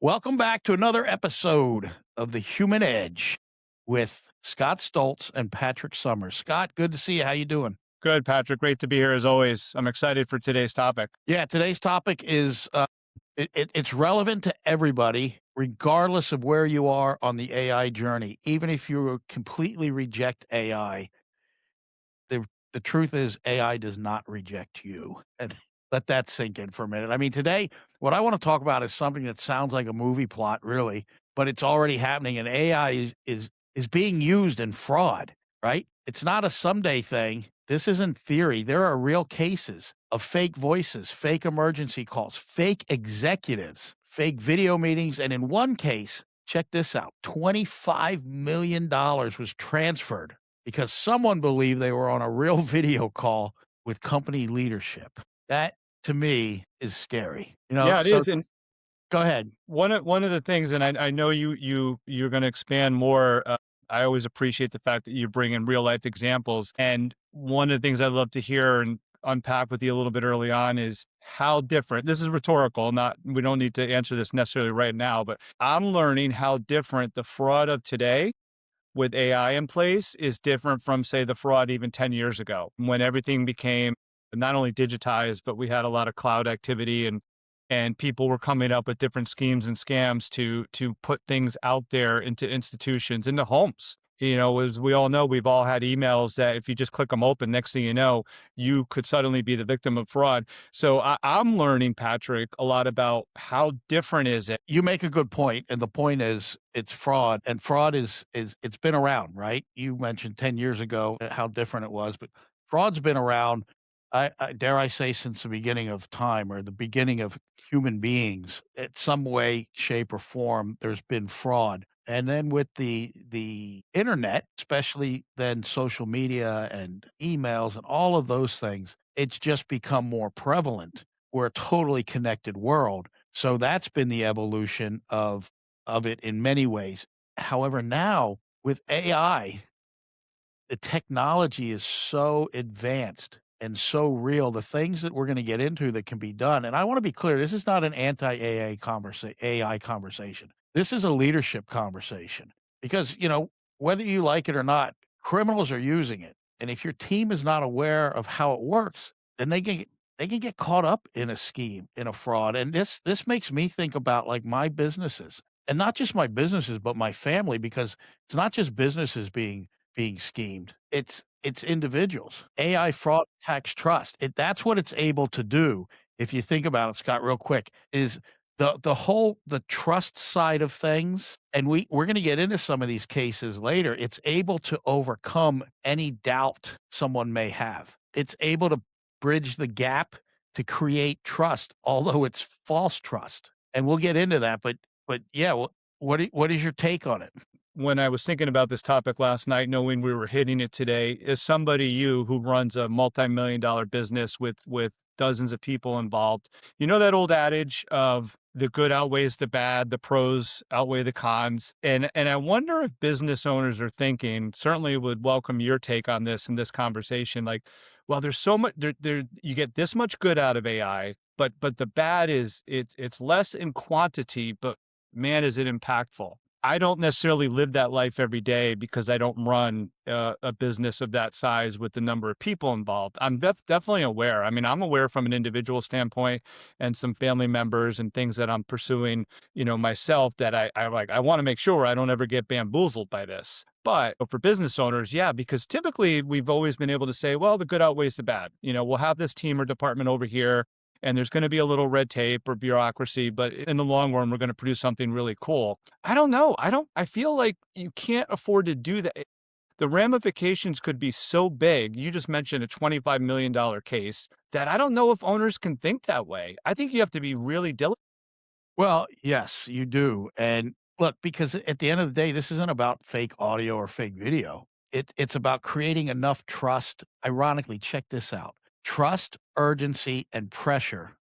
Welcome back to another episode of The Human Edge with Scott Stolz and Patrick Somers. Scott, good to see you. How you doing? Good, Patrick. Great to be here as always. I'm excited for today's topic. Yeah, today's topic is it's relevant to everybody, regardless of where you are on the AI journey. Even if you completely reject AI, the truth is AI does not reject you. And let that sink in for a minute. I mean, today, what I want to talk about is something that sounds like a movie plot, really, but it's already happening. And AI is being used in fraud, right? It's not a someday thing. This isn't theory. There are real cases of fake voices, fake emergency calls, fake executives, fake video meetings. And in one case, check this out, $25 million was transferred because someone believed they were on a real video call with company leadership. That, to me, is scary. Yeah, it So is. And go ahead. one of the things, and I know you're going to expand more. I always appreciate the fact that you bring in real life examples. And one of the things I'd love to hear and unpack with you a little bit early on is how different. This is rhetorical. Not we don't need to answer this necessarily right now, but I'm learning how different the fraud of today with AI in place is different from, say, the fraud even 10 years ago when everything became not only digitized, but we had a lot of cloud activity and people were coming up with different schemes and scams to put things out there into institutions, into homes. As we all know, we've all had emails that if you just click them open, next thing you know, you could suddenly be the victim of fraud. So I'm learning, Patrick, a lot about how different is it. You make a good point, and the point is it's fraud, and fraud is it's been around, right? You mentioned 10 years ago how different it was, but fraud's been around, I dare I say, since the beginning of time or the beginning of human beings. In some way, shape, or form, there's been fraud. And then with the internet, especially then social media and emails and all of those things, it's just become more prevalent. We're a totally connected world. So that's been the evolution of it in many ways. However, now with AI, the technology is so advanced and so real. The things that we're going to get into that can be done, and I want to be clear, this is not an AI conversation. This is a leadership conversation because whether you like it or not, criminals are using it, and if your team is not aware of how it works, then they can get caught up in a scheme, in a fraud. And this makes me think about like my businesses, and not just my businesses, but my family, because it's not just businesses being schemed. It's individuals. AI fraud attacks trust. That's what it's able to do. If you think about it, Scott, real quick, is the trust side of things, and we're gonna get into some of these cases later. It's able to overcome any doubt someone may have. It's able to bridge the gap to create trust, although it's false trust. And we'll get into that, but yeah, what is your take on it? When I was thinking about this topic last night, knowing we were hitting it today, as somebody who runs a multi-million-dollar business with dozens of people involved, you know that old adage of the good outweighs the bad, the pros outweigh the cons. And I wonder if business owners are thinking, certainly would welcome your take on this in this conversation, like, well, there's so much there you get this much good out of AI, but the bad is it's less in quantity, but man, is it impactful. I don't necessarily live that life every day because I don't run a business of that size with the number of people involved. I'm definitely aware. I mean, I'm aware from an individual standpoint and some family members and things that I'm pursuing, myself that I want to make sure I don't ever get bamboozled by this. But for business owners, yeah, because typically we've always been able to say, well, the good outweighs the bad. We'll have this team or department over here and there's going to be a little red tape or bureaucracy, but in the long run, we're going to produce something really cool. I don't know. I feel like you can't afford to do that. The ramifications could be so big. You just mentioned a $25 million case that I don't know if owners can think that way. I think you have to be really diligent. Well, yes, you do. And look, because at the end of the day, this isn't about fake audio or fake video. It's about creating enough trust. Ironically, check this out. Trust, urgency, and pressure.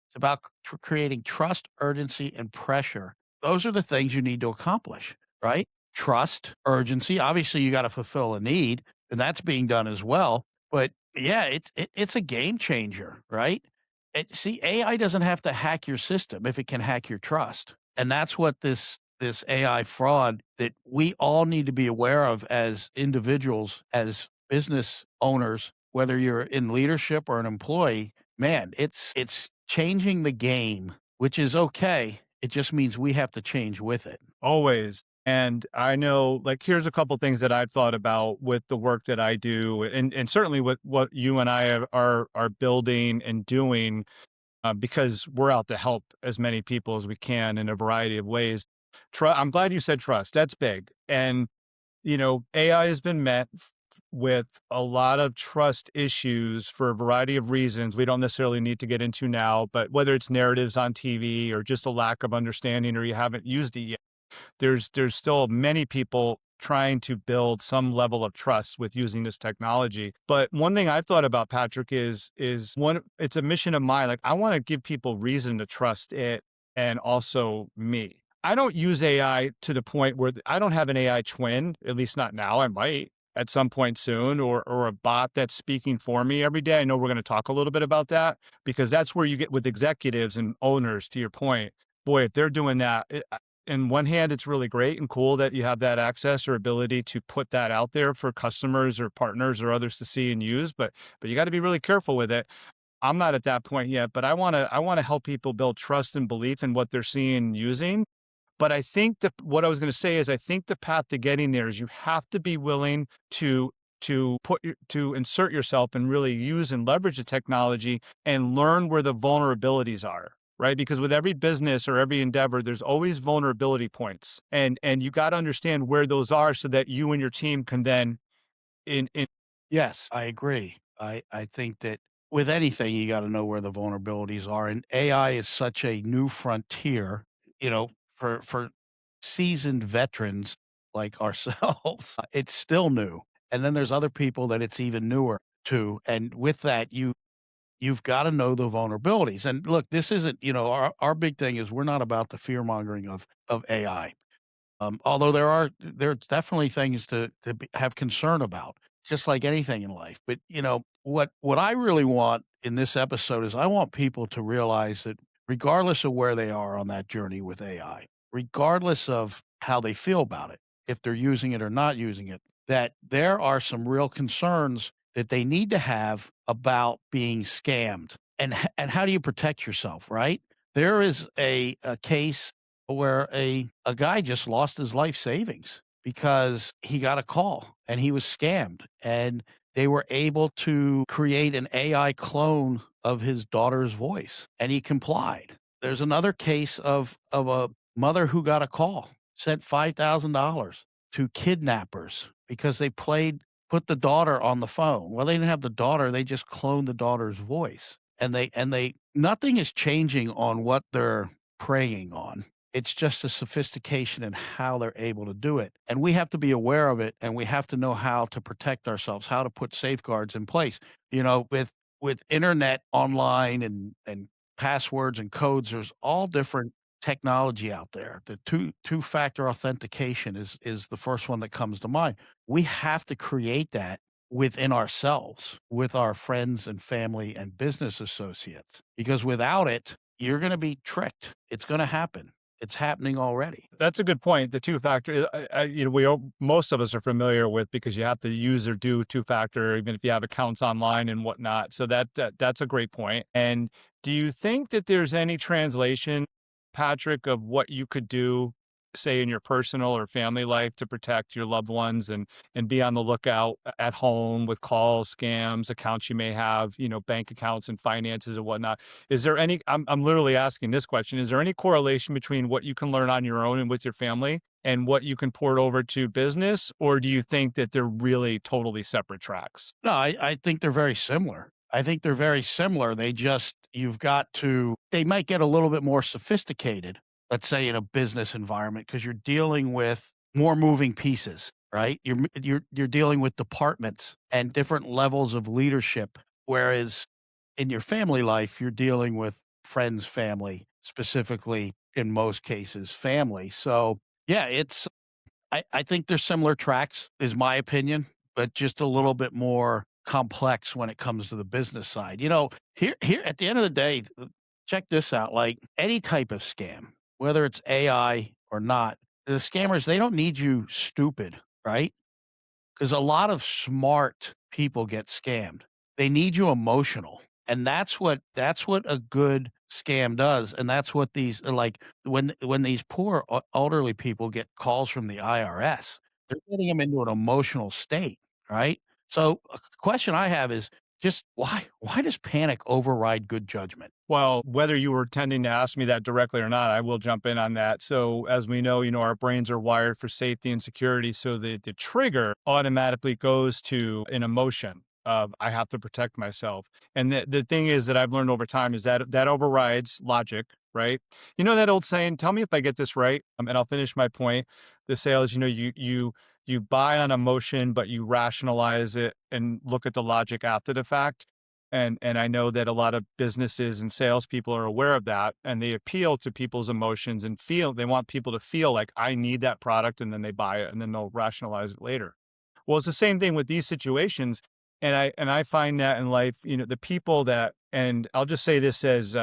It's about creating trust, urgency, and pressure. Those are the things you need to accomplish, right? Trust, urgency. Obviously, you got to fulfill a need, and that's being done as well. But yeah, it's a game changer, right? See, AI doesn't have to hack your system if it can hack your trust. And that's what this AI fraud that we all need to be aware of as individuals, as business owners, whether you're in leadership or an employee, man, it's changing the game, which is okay. It just means we have to change with it. Always. And I know, like, here's a couple things that I've thought about with the work that I do, and certainly with what you and I are building and doing, because we're out to help as many people as we can in a variety of ways. I'm glad you said trust. That's big. And AI has been met with a lot of trust issues for a variety of reasons we don't necessarily need to get into now, but whether it's narratives on TV or just a lack of understanding or you haven't used it yet, there's still many people trying to build some level of trust with using this technology. But one thing I've thought about, Patrick, is one, it's a mission of mine. Like, I want to give people reason to trust it and also me. I don't use AI to the point where I don't have an AI twin, at least not now. I might at some point soon, or a bot that's speaking for me every day. I know we're going to talk a little bit about that because that's where you get with executives and owners, to your point. Boy, if they're doing that, in one hand, it's really great and cool that you have that access or ability to put that out there for customers or partners or others to see and use. But you got to be really careful with it. I'm not at that point yet, but I want to help people build trust and belief in what they're seeing and using. But I think that what I was going to say is I think the path to getting there is you have to be willing to insert yourself and really use and leverage the technology and learn where the vulnerabilities are, right? Because with every business or every endeavor, there's always vulnerability points, and you got to understand where those are so that you and your team can then in Yes, I agree. I think that with anything, you got to know where the vulnerabilities are. And AI is such a new frontier, for seasoned veterans like ourselves, it's still new. And then there's other people that it's even newer to. And with that, you've got to know the vulnerabilities. And look, this isn't, our big thing is we're not about the fear mongering of AI. Although there's definitely things to have concern about, just like anything in life. But what I really want in this episode is I want people to realize that regardless of where they are on that journey with AI, regardless of how they feel about it, if they're using it or not using it, that there are some real concerns that they need to have about being scammed. And how do you protect yourself, right? There is a case where a guy just lost his life savings because he got a call and he was scammed, and they were able to create an AI clone of his daughter's voice, and he complied. There's another case of a mother who got a call, sent $5,000 to kidnappers because they put the daughter on the phone. Well, they didn't have the daughter, they just cloned the daughter's voice. And they nothing is changing on what they're preying on. It's just a sophistication in how they're able to do it. And we have to be aware of it, and we have to know how to protect ourselves, how to put safeguards in place. With internet online and passwords and codes, there's all different technology out there. The two-factor authentication is the first one that comes to mind. We have to create that within ourselves, with our friends and family and business associates, because without it, you're going to be tricked. It's going to happen. It's happening already. That's a good point. The two factor, most of us are familiar with because you have to use or do two factor, even if you have accounts online and whatnot. So that's a great point. And do you think that there's any translation, Patrick, of what you could do, say in your personal or family life, to protect your loved ones and be on the lookout at home with calls, scams, accounts you may have, bank accounts and finances and whatnot? Is there any, I'm literally asking this question, is there any correlation between what you can learn on your own and with your family and what you can port over to business? Or do you think that they're really totally separate tracks? No, I think they're very similar. I think they're very similar. They might get a little bit more sophisticated, let's say in a business environment, because you're dealing with more moving pieces, right? You're dealing with departments and different levels of leadership. Whereas in your family life, you're dealing with friends, family, specifically in most cases, family. So yeah, I think they're similar tracks, is my opinion, but just a little bit more complex when it comes to the business side. Here at the end of the day, check this out. Like any type of scam, whether it's AI or not, the scammers, they don't need you stupid, right? Because a lot of smart people get scammed. They need you emotional, and that's what a good scam does, and that's what these like when these poor elderly people get calls from the IRS, they're getting them into an emotional state, right? So, a question I have is just why does panic override good judgment? Well, whether you were tending to ask me that directly or not, I will jump in on that. So, as we know, our brains are wired for safety and security. So the trigger automatically goes to an emotion of I have to protect myself. And the thing is that I've learned over time is that that overrides logic, right? You know that old saying, tell me if I get this right, and I'll finish my point. The sales, you buy on emotion, but you rationalize it and look at the logic after the fact. And I know that a lot of businesses and salespeople are aware of that, and they appeal to people's emotions and feel they want people to feel like I need that product, and then they buy it, and then they'll rationalize it later. Well, it's the same thing with these situations, and I find that in life, the people that, and I'll just say this as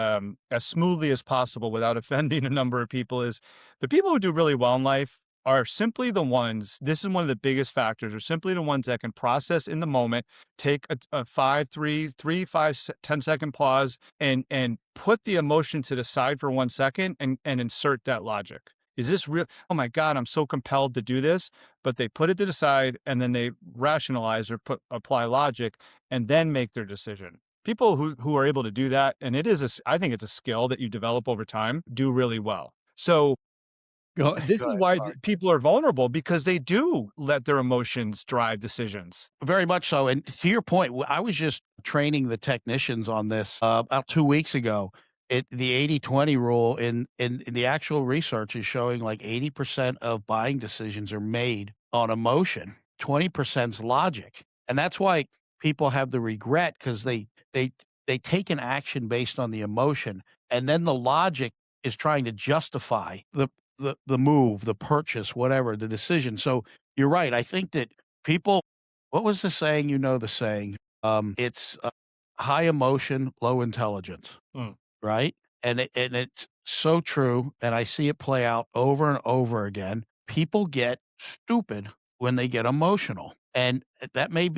smoothly as possible without offending a number of people, is the people who do really well in life are simply the ones. This is one of the biggest factors. Are simply the ones that can process in the moment, take a 10-second pause, and put the emotion to the side for 1 second and insert that logic. Is this real? Oh my God, I'm so compelled to do this. But they put it to the side and then they rationalize or apply logic and then make their decision. People who are able to do that, and I think it's a skill that you develop over time, do really well. So this Go is ahead, why sorry. people are vulnerable because they do let their emotions drive decisions. Very much so, and to your point, I was just training the technicians on this, about 2 weeks ago. The 80/20 rule in the actual research is showing like 80% of buying decisions are made on emotion, 20%'s logic, and that's why people have the regret because they they take an action based on the emotion, and then the logic is trying to justify the move, the purchase, whatever, the decision. So, you're right, I think that people what was the saying? You know the saying. It's high emotion, low intelligence, Mm. right? And it's so true, and I see it play out over and over again. People get stupid when they get emotional, and that may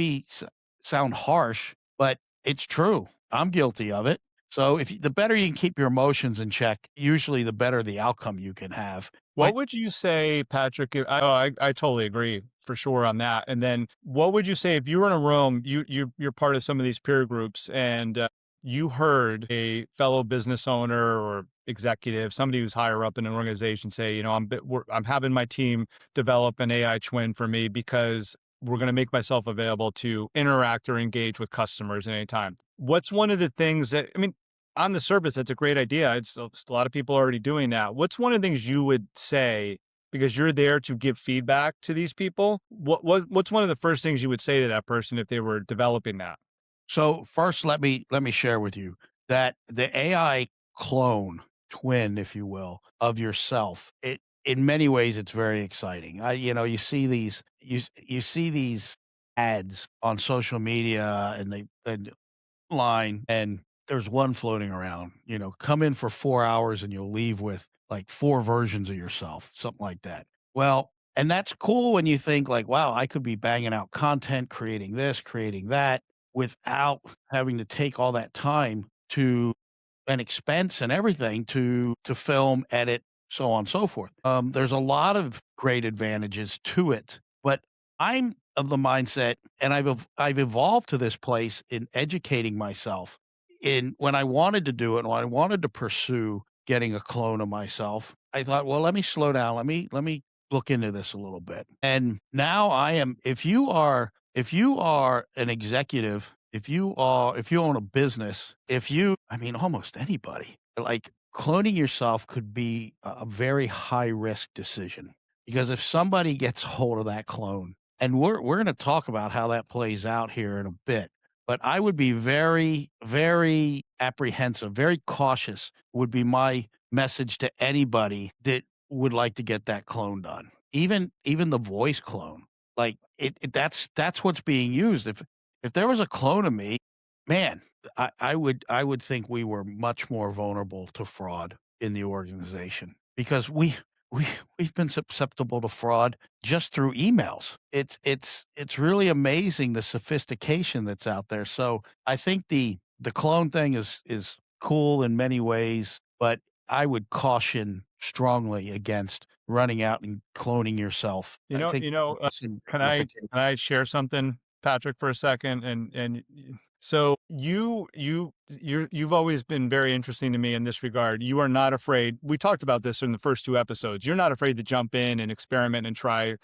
sound harsh, but it's true. I'm guilty of it. So the better you can keep your emotions in check, usually the better the outcome you can have. What would you say, Patrick? I totally agree for sure on that. And then what would you say if you were in a room, you're part of some of these peer groups, and you heard a fellow business owner or executive, somebody who's higher up in an organization, say, I'm having my team develop an AI twin for me because we're going to make myself available to interact or engage with customers at any time. What's one of the things that, I mean, on the surface, that's a great idea. It's a lot of people are already doing that. What's one of the things you would say, because you're there to give feedback to these people? What's one of the first things you would say to that person if they were developing that? So first, let me share with you that the AI clone, twin, if you will, of yourself. It in many ways it's very exciting. You see you see these ads on social media and line, and there's one floating around. Come in for 4 hours and you'll leave with like four versions of yourself, something like that. Well, and that's cool when you think like, wow, I could be banging out content, creating this, creating that without having to take all that time to an expense and everything to film, edit, so on and so forth. There's a lot of great advantages to it, but I'm of the mindset, and I've evolved to this place in educating myself. In when I wanted to do it, when I wanted to pursue getting a clone of myself, I thought, well, let me slow down. Let me look into this a little bit. And now I am. If you are an executive, if you own a business, I mean, almost anybody, like cloning yourself could be a very high risk decision because if somebody gets hold of that clone, and we're going to talk about how that plays out here in a bit, but I would be very, very apprehensive, very cautious would be my message to anybody that would like to get that clone done. Even the voice clone, like that's what's being used. if there was a clone of me, man, I would think we were much more vulnerable to fraud in the organization because we we've been susceptible to fraud just through emails. It's really amazing the sophistication that's out there. So I think the clone thing is cool in many ways, but I would caution strongly against running out and cloning yourself. You I know, think you there's know, a can simplification. I share something, Patrick, for a second? So you've always been very interesting to me in this regard. You are not afraid. We talked about this in the first two episodes. You're not afraid to jump in and experiment and try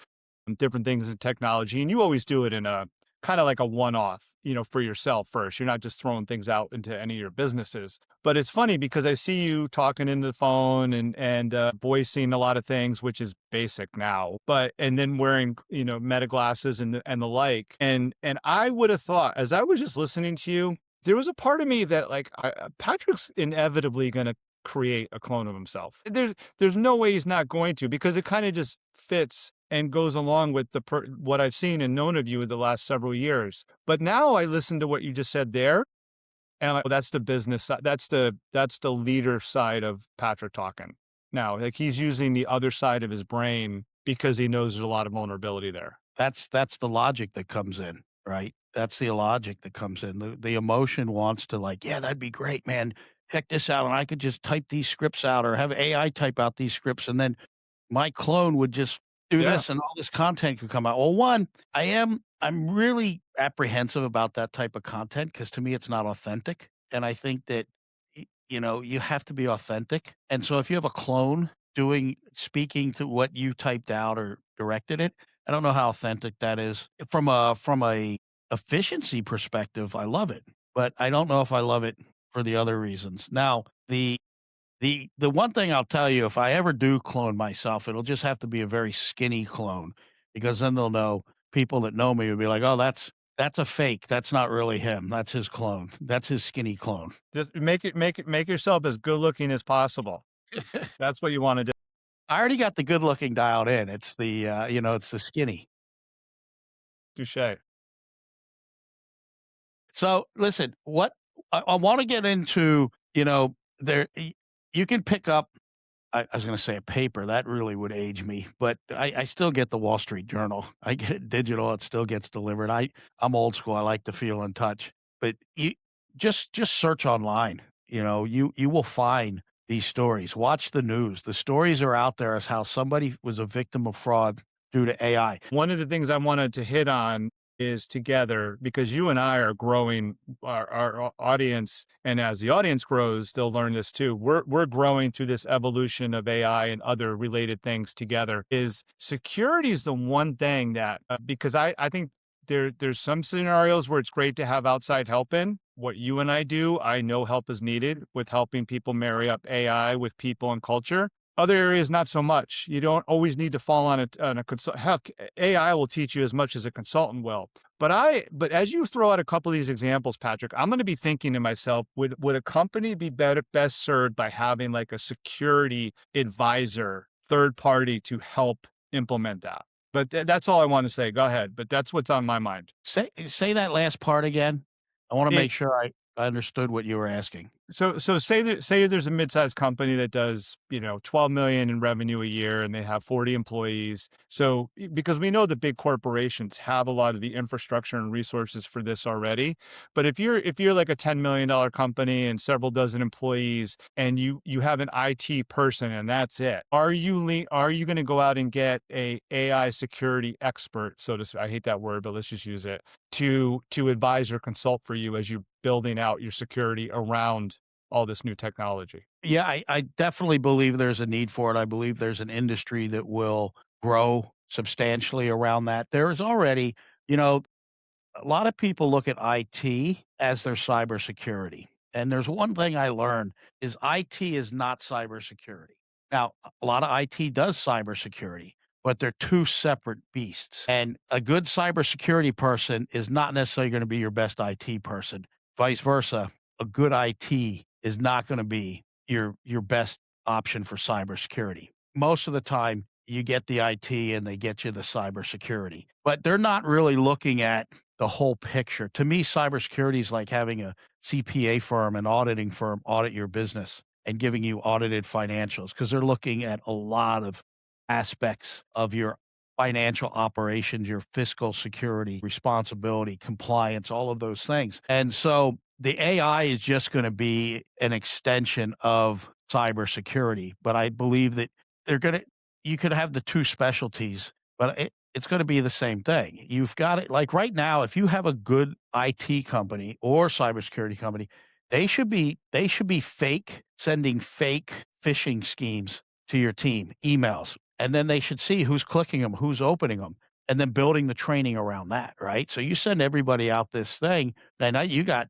different things in technology, and you always do it in a kind of like a one-off, for yourself first. You're not just throwing things out into any of your businesses. But it's funny because I see you talking into the phone and voicing a lot of things, which is basic now. But and then wearing meta glasses and the like. And I would have thought as I was just listening to you, there was a part of me that like Patrick's inevitably going to create a clone of himself. There's no way he's not going to because it kind of just fits and goes along with what I've seen and known of you the last several years. But now I listen to what you just said there, and I'm like, well, that's the business side. That's the leader side of Patrick talking. Now, like he's using the other side of his brain because he knows there's a lot of vulnerability there. That's the logic that comes in, right? That's the logic that comes in. The emotion wants to like, "Yeah, that'd be great, man. Check this out, and I could just type these scripts out or have AI type out these scripts, and then my clone would just do Yeah. this and all this content could come out." Well, one, I'm really apprehensive about that type of content because to me it's not authentic, and I think that you have to be authentic. And so if you have a clone speaking to what you typed out or directed it, I don't know how authentic that is. From a efficiency perspective, I love it, but I don't know if I love it for the other reasons. Now, the one thing I'll tell you, if I ever do clone myself, it'll just have to be a very skinny clone because then they'll know people that know me will be like, "Oh, that's a fake. That's not really him. That's his clone. That's his skinny clone." Just make yourself as good looking as possible. That's what you want to do. I already got the good looking dialed in. It's it's the skinny. Touche. So listen, what I want to get into, you can pick up. I was going to say a paper that really would age me, but I still get the Wall Street Journal. I get it digital. It still gets delivered. I'm old school. I like to feel in touch. But you just search online. You will find these stories. Watch the news. The stories are out there as how somebody was a victim of fraud due to AI. One of the things I wanted to hit on is together because you and I are growing our audience, and as the audience grows, they'll learn this too. We're growing through this evolution of AI and other related things together. Is security is the one thing that because I think there's some scenarios where it's great to have outside help in. What you and I do, I know help is needed with helping people marry up AI with people and culture. Other areas, not so much. You don't always need to fall on a consult. Heck, AI will teach you as much as a consultant will. But as you throw out a couple of these examples, Patrick, I'm going to be thinking to myself, would a company be best served by having like a security advisor, third party to help implement that? But that's all I want to say. Go ahead. But that's what's on my mind. Say that last part again. I want to It, make sure I understood what you were asking. So say there's a mid-sized company that does, 12 million in revenue a year and they have 40 employees. So because we know the big corporations have a lot of the infrastructure and resources for this already. But if you're like a $10 million company and several dozen employees and you have an IT person and that's it, are you going to go out and get a AI security expert, so to speak? I hate that word, but let's just use it to advise or consult for you as you're building out your security around all this new technology. Yeah, I definitely believe there's a need for it. I believe there's an industry that will grow substantially around that. There is already, you know, a lot of people look at IT as their cybersecurity. And there's one thing I learned is IT is not cybersecurity. Now, a lot of IT does cybersecurity, but they're two separate beasts. And a good cybersecurity person is not necessarily going to be your best IT person. Vice versa, a good IT is not going to be your best option for cybersecurity. Most of the time, you get the IT and they get you the cybersecurity, but they're not really looking at the whole picture. To me, cybersecurity is like having a CPA firm, an auditing firm audit your business and giving you audited financials because they're looking at a lot of aspects of your financial operations, your fiscal security, responsibility, compliance, all of those things. And so the AI is just going to be an extension of cybersecurity, but I believe that they're going to, you could have the two specialties, but it's going to be the same thing. You've got it like right now, if you have a good IT company or cybersecurity company, they should be fake sending fake phishing schemes to your team, emails, and then they should see who's clicking them, who's opening them, and then building the training around that, right? So you send everybody out this thing, and now you got,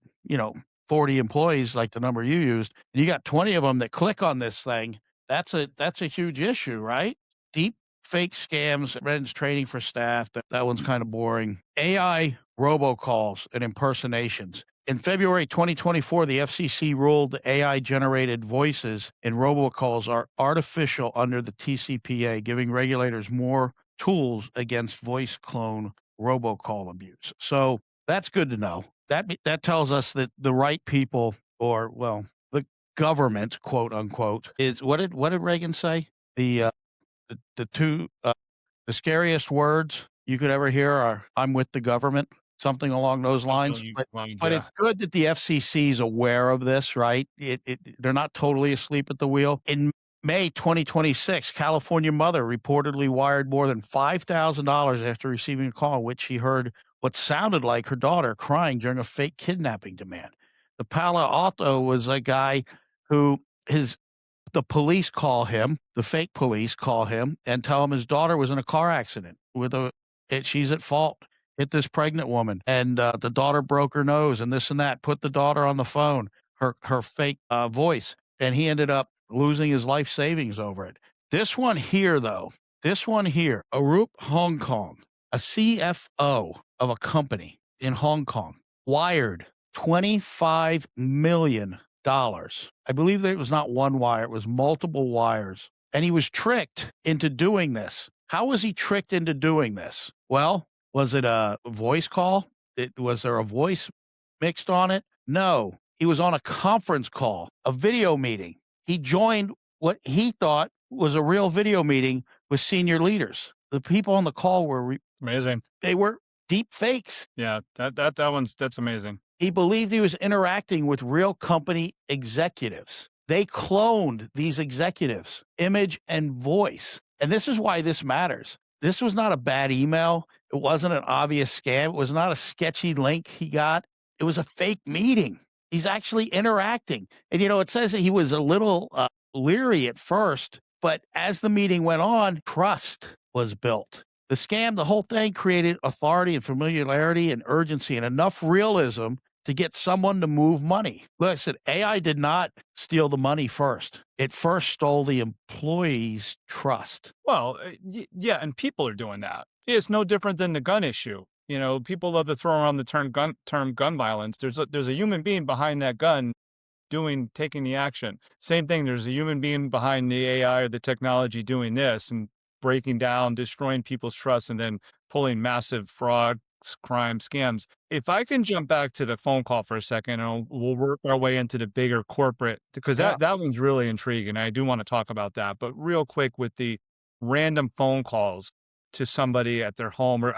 40 employees like the number you used, and you got 20 of them that click on this thing. That's a huge issue, right? Deep fake scams, Red's training for staff. That one's kind of boring. AI robocalls and impersonations. In February 2024, the FCC ruled the AI generated voices in robocalls are artificial under the TCPA, giving regulators more tools against voice clone robocall abuse. So that's good to know. That tells us that the right people, or well, the government, quote unquote, is what did Reagan say? The two the scariest words you could ever hear are "I'm with the government," something along those Also, lines. you But yeah. it's good that the FCC is aware of this, right? They're not totally asleep at the wheel. In May 2026, California mother reportedly wired more than $5,000 after receiving a call in which she heard what sounded like her daughter crying during a fake kidnapping demand. The Palo Alto was a guy who his the police call him, the fake police call him and tell him his daughter was in a car accident with she's at fault, hit this pregnant woman, and the daughter broke her nose and this and that. Put the daughter on the phone, her fake voice, and he ended up losing his life savings over it. This one here, though, this one here, Arup, Hong Kong, a CFO of a company in Hong Kong, wired 25 million dollars. I believe that it was not one wire, it was multiple wires. And he was tricked into doing this. How was he tricked into doing this? Well, was it a voice call? Was there a voice mixed on it? No. He was on a conference call, a video meeting. He joined what he thought was a real video meeting with senior leaders. The people on the call Amazing. they were deep fakes. Yeah, that's amazing. He believed he was interacting with real company executives. They cloned these executives, image and voice. And this is why this matters. This was not a bad email. It wasn't an obvious scam. It was not a sketchy link he got. It was a fake meeting. He's actually interacting. And, it says that he was a little leery at first, but as the meeting went on, trust was built. The scam, the whole thing created authority and familiarity and urgency and enough realism to get someone to move money. Look, I said AI did not steal the money first. It first stole the employees' trust. Well, yeah, and people are doing that. It's no different than the gun issue. People love to throw around the term gun violence. There's a human being behind that gun taking the action. Same thing. There's a human being behind the AI or the technology doing this and breaking down, destroying people's trust, and then pulling massive fraud, crime, scams. If I can jump back to the phone call for a second, and we'll work our way into the bigger corporate, because Yeah. that one's really intriguing. I do want to talk about that, but real quick with the random phone calls to somebody at their home or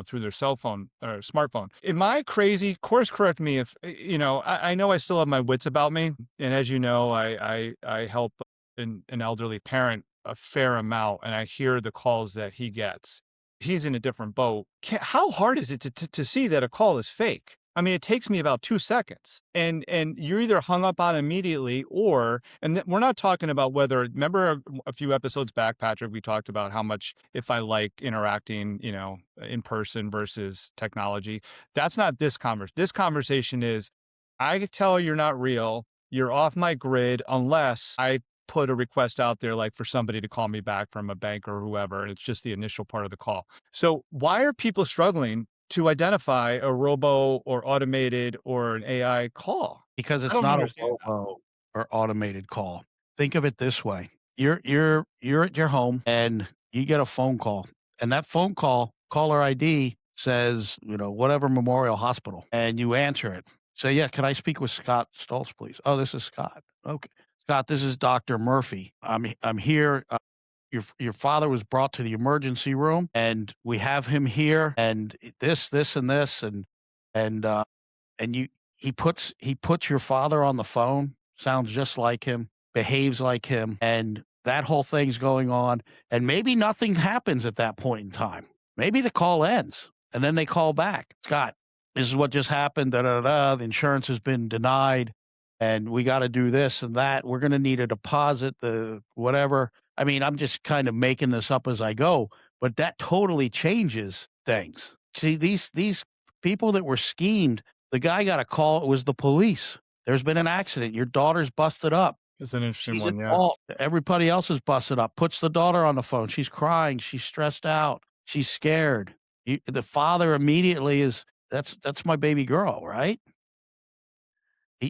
through their cell phone or smartphone. Am I crazy? Course correct me if I know I still have my wits about me, and as you know, I help an elderly parent a fair amount, and I hear the calls that he gets. He's in a different boat. How hard is it to see that a call is fake? I mean, it takes me about 2 seconds, and you're either hung up on immediately we're not talking about whether. Remember a few episodes back, Patrick, we talked about how much if I like interacting, in person versus technology. That's not this conversation. This conversation is, I tell you're not real. You're off my grid unless I put a request out there, like for somebody to call me back from a bank or whoever. It's just the initial part of the call. So why are people struggling to identify a robo or automated or an AI call? Because I it's don't not a understand that. robo or automated call. Think of it this way. You're at your home and you get a phone call, and that phone call, caller ID says, whatever Memorial Hospital, and you answer it. Say, "Yeah, can I speak with Scott Stolz, please?" "Oh, this is Scott." "Okay. Scott, this is Doctor Murphy. I'm here. Your father was brought to the emergency room, and we have him here, and this, and this, and and you he puts your father on the phone, sounds just like him, behaves like him, and that whole thing's going on, and maybe nothing happens at that point in time. Maybe the call ends, and then they call back, "Scott, this is what just happened, da, da, da, da, the insurance has been denied, and we gotta do this and that. We're gonna need a deposit, the whatever." I mean, I'm just kind of making this up as I go, but that totally changes things. See, these people that were schemed, the guy got a call, it was the police. "There's been an accident. Your daughter's busted up. It's an interesting She's one. at Yeah. fault." Everybody else is busted up. Puts the daughter on the phone. She's crying. She's stressed out. She's scared. The father immediately is, "That's my baby girl, right?"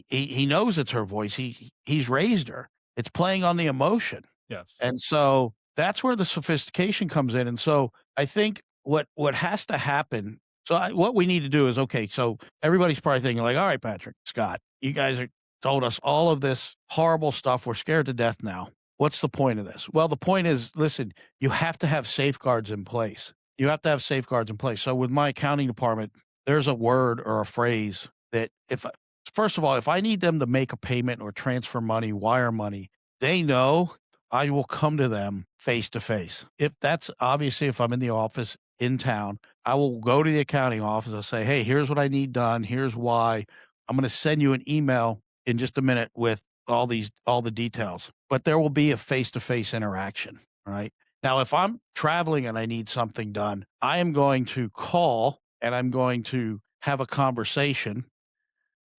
He knows it's her voice. He's raised her. It's playing on the emotion. Yes. And so that's where the sophistication comes in. And so I think what has to happen. So what we need to do is, okay. So everybody's probably thinking like, "All right, Patrick, Scott, you guys are told us all of this horrible stuff. We're scared to death now. What's the point of this?" Well, the point is, listen, you have to have safeguards in place. You have to have safeguards in place. So with my accounting department, there's a word or a phrase that if first of all, if I need them to make a payment or transfer money, wire money, they know I will come to them face to face. If that's obviously if I'm in the office in town, I will go to the accounting office. I'll say, "Hey, here's what I need done. Here's why. I'm going to send you an email in just a minute with all the details." But there will be a face to face interaction, right? Now, if I'm traveling and I need something done, I am going to call and I'm going to have a conversation,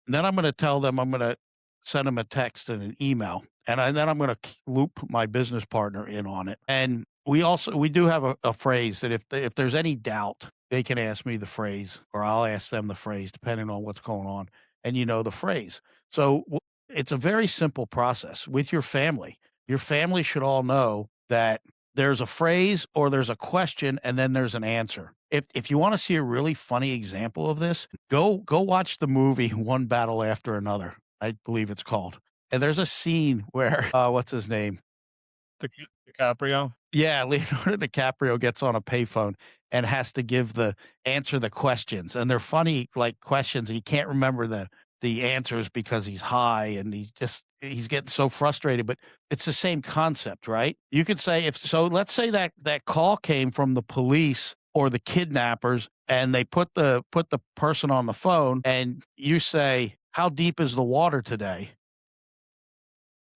then I'm gonna tell them I'm gonna send them a text and an email, and then I'm gonna loop my business partner in on it. And we do have a phrase that if there's any doubt, they can ask me the phrase, or I'll ask them the phrase, depending on what's going on. And you know the phrase. So it's a very simple process with your family. Your family should all know that there's a phrase or there's a question, and then there's an answer. If you want to see a really funny example of this, go watch the movie One Battle After Another, I believe it's called. And there's a scene where, what's his name? DiCaprio. Yeah, Leonardo DiCaprio gets on a payphone and has to answer the questions, and they're funny, like, questions, and he can't remember the answers because he's high, and he's getting so frustrated, but it's the same concept, right? You could say let's say that call came from the police or the kidnappers, and they put the person on the phone, and you say, "How deep is the water today?"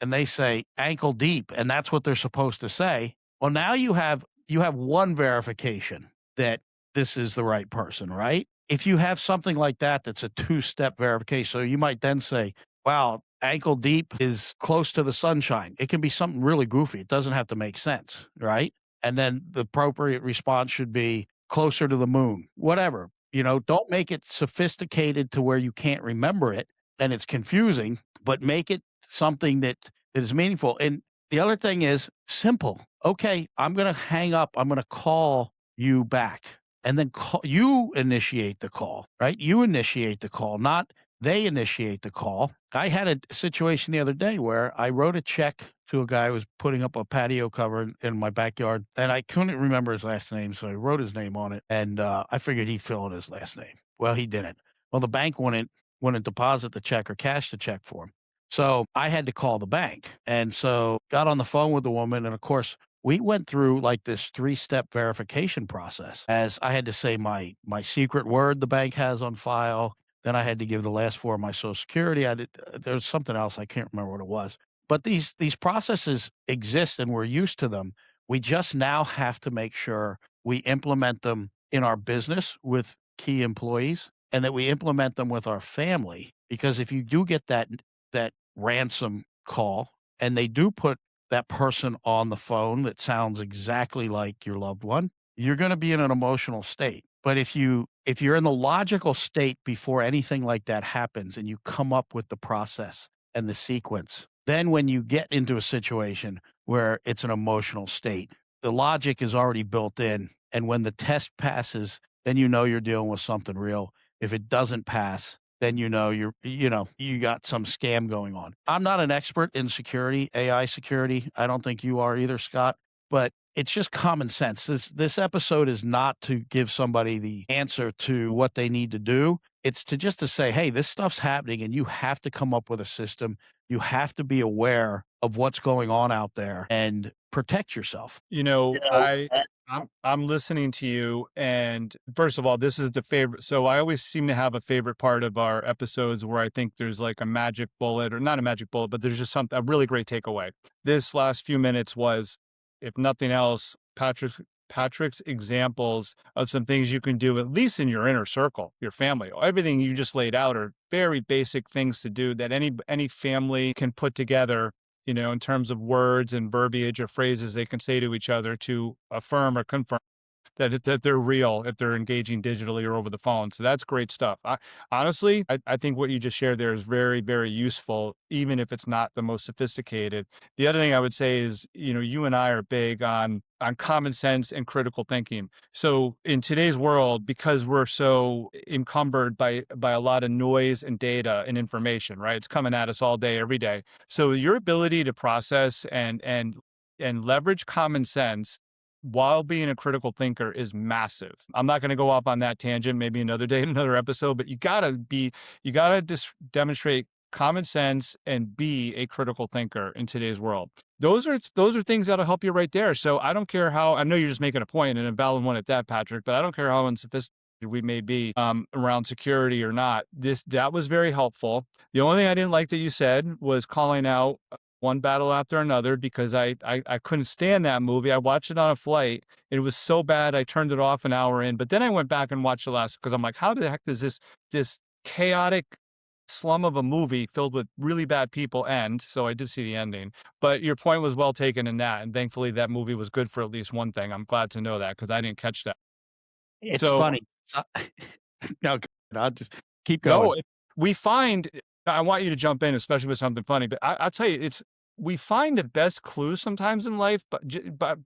And they say ankle deep, and that's what they're supposed to say. Well, now you have one verification that this is the right person, right? If you have something like that, that's a two-step verification. So you might then say, "Wow, ankle deep is close to the sunshine." It can be something really goofy. It doesn't have to make sense, right? And then the appropriate response should be closer to the moon, whatever. Don't make it sophisticated to where you can't remember it and it's confusing, but make it something that is meaningful. And the other thing is simple. Okay, I'm going to hang up. I'm going to call you back. And then you initiate the call, right? You initiate the call, not they initiate the call. I had a situation the other day where I wrote a check to a guy who was putting up a patio cover in my backyard, and I couldn't remember his last name, so I wrote his name on it, and I figured he'd fill in his last name. Well, he didn't. Well, the bank wouldn't deposit the check or cash the check for him. So I had to call the bank. And so got on the phone with the woman. And of course, we went through like this three-step verification process as I had to say my secret word the bank has on file. Then I had to give the last four of my social security. There's something else. I can't remember what it was. But these processes exist and we're used to them. We just now have to make sure we implement them in our business with key employees and that we implement them with our family. Because if you do get that ransom call and they do put that person on the phone that sounds exactly like your loved one, you're going to be in an emotional state. But if you're in the logical state before anything like that happens and you come up with the process and the sequence, then when you get into a situation where it's an emotional state, the logic is already built in. And when the test passes, then you know you're dealing with something real. If it doesn't pass, then you got some scam going on. I'm not an expert in security, AI security. I don't think you are either, Scott, but it's just common sense. This episode is not to give somebody the answer to what they need to do. It's to just to say, "Hey, this stuff's happening and you have to come up with a system. You have to be aware of what's going on out there and protect yourself." You know, I'm listening to you, and first of all, this is the favorite. So I always seem to have a favorite part of our episodes where I think there's like a magic bullet, or not a magic bullet, but there's just something a really great takeaway. This last few minutes was, if nothing else, Patrick's examples of some things you can do, at least in your inner circle, your family. Everything you just laid out are very basic things to do that any family can put together, in terms of words and verbiage or phrases they can say to each other to affirm or confirm that they're real if they're engaging digitally or over the phone. So that's great stuff. Honestly, I think what you just shared there is very, very useful, even if it's not the most sophisticated. The other thing I would say is, you and I are big on common sense and critical thinking. So in today's world, because we're so encumbered by a lot of noise and data and information, right? It's coming at us all day, every day. So your ability to process and leverage common sense while being a critical thinker is massive. I'm not going to go off on that tangent, maybe another day, another episode, but you gotta just demonstrate common sense and be a critical thinker in today's world. Those are things that'll help you right there. So I don't care how, I know you're just making a point, and a valid one at that, Patrick, but I don't care how unsophisticated we may be around security or not. That was very helpful. The only thing I didn't like that you said was calling out one battle after another, because I couldn't stand that movie. I watched it on a flight. It was so bad I turned it off an hour in. But then I went back and watched the last, because I'm like, how the heck does this chaotic slum of a movie filled with really bad people end? So I did see the ending. But your point was well taken in that, and thankfully that movie was good for at least one thing. I'm glad to know that, because I didn't catch that. It's So funny. So no, go ahead. I'll just keep no, going. we find I want you to jump in, especially with something funny, but I'll tell you, we find the best clues sometimes in life, but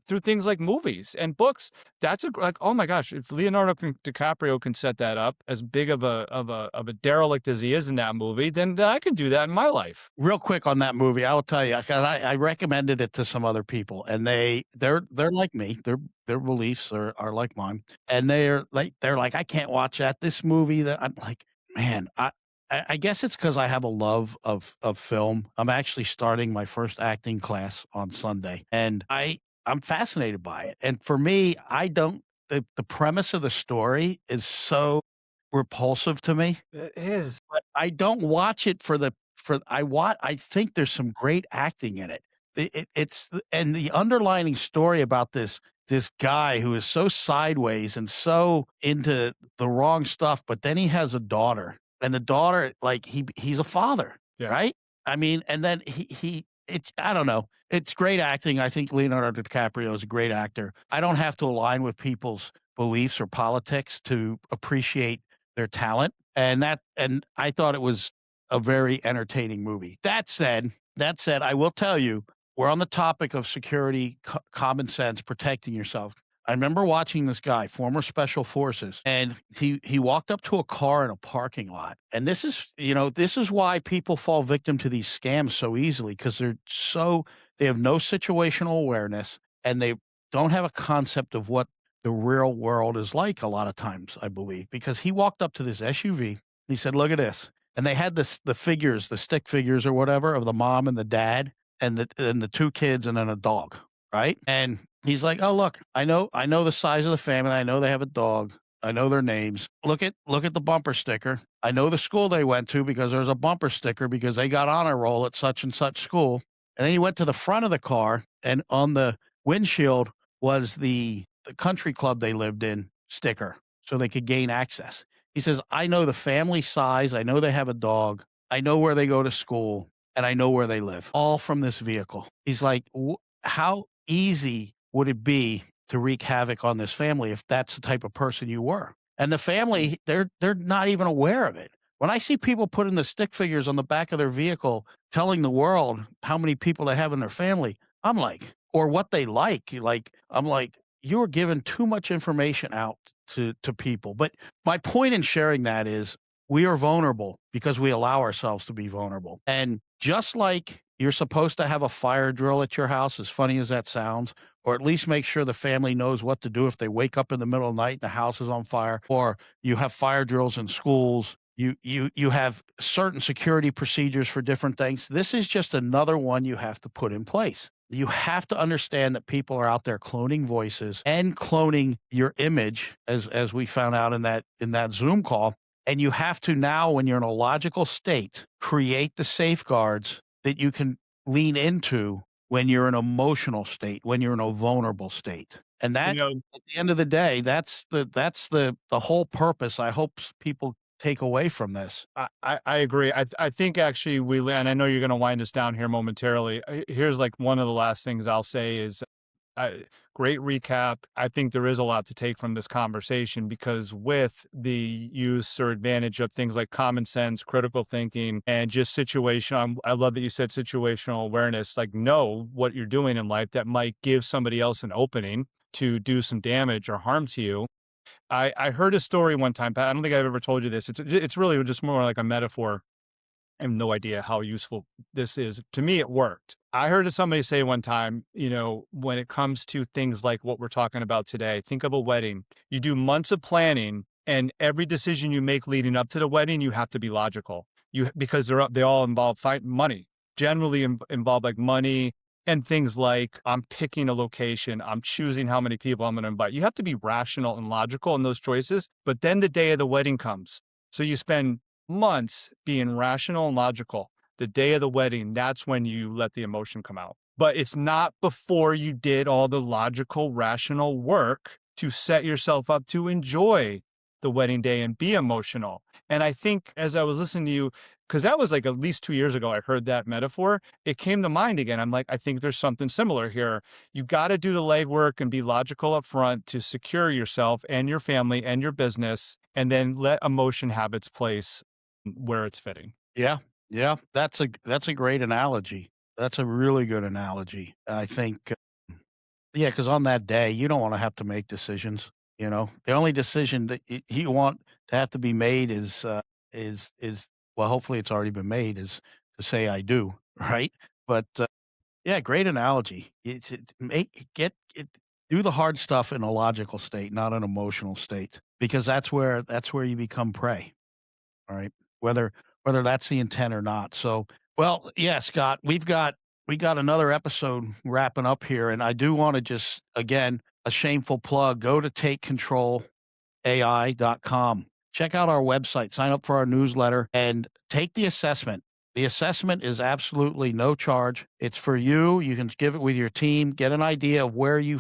through things like movies and books. That's like, oh my gosh, if DiCaprio can set that up, as big of a derelict as he is in that movie, then I can do that in my life. Real quick on that movie, I will tell you, 'cause I recommended it to some other people, and they're like me. Their beliefs are like mine, and they're like, "I can't watch that. This movie." That I'm like, "Man, I guess it's because I have a love of film." I'm actually starting my first acting class on Sunday, and I'm fascinated by it. And for me, I don't the premise of the story is so repulsive to me, It is. but I don't watch it I think there's some great acting in it. And the underlining story about this guy who is so sideways and so into the wrong stuff, but then he has a daughter, and the daughter, like, he's a father, Yeah. right? I mean, and then it's I don't know. It's great acting. I think Leonardo DiCaprio is a great actor. I don't have to align with people's beliefs or politics to appreciate their talent, and I thought it was a very entertaining movie. That said, I will tell you, we're on the topic of security, common sense, protecting yourself. I remember watching this guy, former special forces, and he walked up to a car in a parking lot. And this is why people fall victim to these scams so easily, because they have no situational awareness, and they don't have a concept of what the real world is like a lot of times, I believe. Because he walked up to this SUV, he said, "Look at this." And they had the figures, the stick figures or whatever, of the mom and the dad and the two kids and then a dog, right? And he's like, "Oh, look, I know the size of the family. I know they have a dog. I know their names. Look at the bumper sticker. I know the school they went to because there's a bumper sticker because they got honor roll at such and such school." And then he went to the front of the car, and on the windshield was the country club they lived in sticker, so they could gain access. He says, "I know the family size. I know they have a dog. I know where they go to school, and I know where they live, all from this vehicle." He's like, "How easy would it be to wreak havoc on this family if that's the type of person you were?" And the family, they're not even aware of it. When I see people putting the stick figures on the back of their vehicle, telling the world how many people they have in their family, I'm like, or what they like. I'm like, you're giving too much information out to people. But my point in sharing that is we are vulnerable because we allow ourselves to be vulnerable. And just like you're supposed to have a fire drill at your house, as funny as that sounds, or at least make sure the family knows what to do if they wake up in the middle of the night and the house is on fire, or you have fire drills in schools. You have certain security procedures for different things. This is just another one you have to put in place. You have to understand that people are out there cloning voices and cloning your image, as we found out in that Zoom call. And you have to now, when you're in a logical state, create the safeguards that you can lean into when you're in an emotional state, when you're in a vulnerable state. And You that, know, at the end of the day, that's the whole purpose I hope people take away from this. I agree. I think actually and I know you're going to wind us down here momentarily. Here's like one of the last things I'll say is great recap. I think there is a lot to take from this conversation because with the use or advantage of things like common sense, critical thinking, and just situational, I love that you said situational awareness, like know what you're doing in life that might give somebody else an opening to do some damage or harm to you. I heard a story one time, Pat. I don't think I've ever told you this. It's really just more like a metaphor. I have no idea how useful this is. To me, it worked. I heard somebody say one time, when it comes to things like what we're talking about today, think of a wedding. You do months of planning, and every decision you make leading up to the wedding, you have to be logical. Because they all involve money. Generally involve like money and things like I'm picking a location, I'm choosing how many people I'm going to invite. You have to be rational and logical in those choices. But then the day of the wedding comes, so you spend months being rational and logical. The day of the wedding, that's when you let the emotion come out. But it's not before you did all the logical, rational work to set yourself up to enjoy the wedding day and be emotional. And I think as I was listening to you, because that was like at least 2 years ago, I heard that metaphor, it came to mind again. I'm like, I think there's something similar here. You got to do the legwork and be logical up front to secure yourself and your family and your business, and then let emotion have its place where it's fitting. Yeah, yeah, that's a great analogy. That's a really good analogy. I think, yeah, because on that day, you don't wanna have to make decisions, you know? The only decision that you want to have to be made is well, hopefully it's already been made, is to say "I do," right? But, yeah, great analogy. It's make get it do the hard stuff in a logical state, not an emotional state, because that's where you become prey. All right. Whether whether that's the intent or not. So, well, yeah, Scott, we got another episode wrapping up here, and I do want to just again a shameful plug. Go to takecontrolai.com. Check out our website, sign up for our newsletter, and take the assessment. The assessment is absolutely no charge. It's for you. You can give it with your team. Get an idea of where you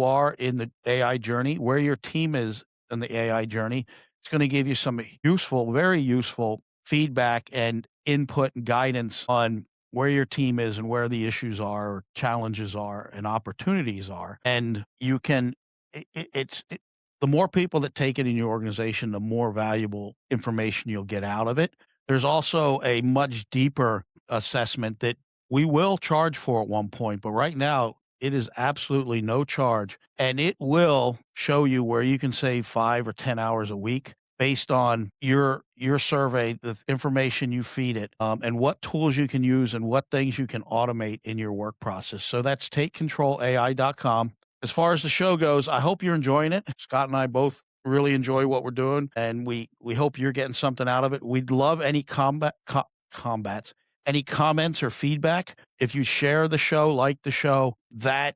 are in the AI journey, where your team is in the AI journey. It's going to give you some useful, very useful feedback and input and guidance on where your team is and where the issues are, or challenges are, and opportunities are. And you can, the more people that take it in your organization, the more valuable information you'll get out of it. There's also a much deeper assessment that we will charge for at one point, but right now it is absolutely no charge, and it will show you where you can save 5 or 10 hours a week based on your survey, the information you feed it, and what tools you can use and what things you can automate in your work process. So that's takecontrolai.com. As far as the show goes, I hope you're enjoying it. Scott and I both really enjoy what we're doing, and we hope you're getting something out of it. We'd love any combats, any comments or feedback. If you share the show, like the show, that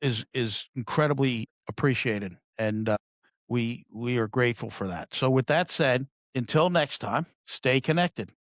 is incredibly appreciated, and we are grateful for that. So with that said, until next time, stay connected.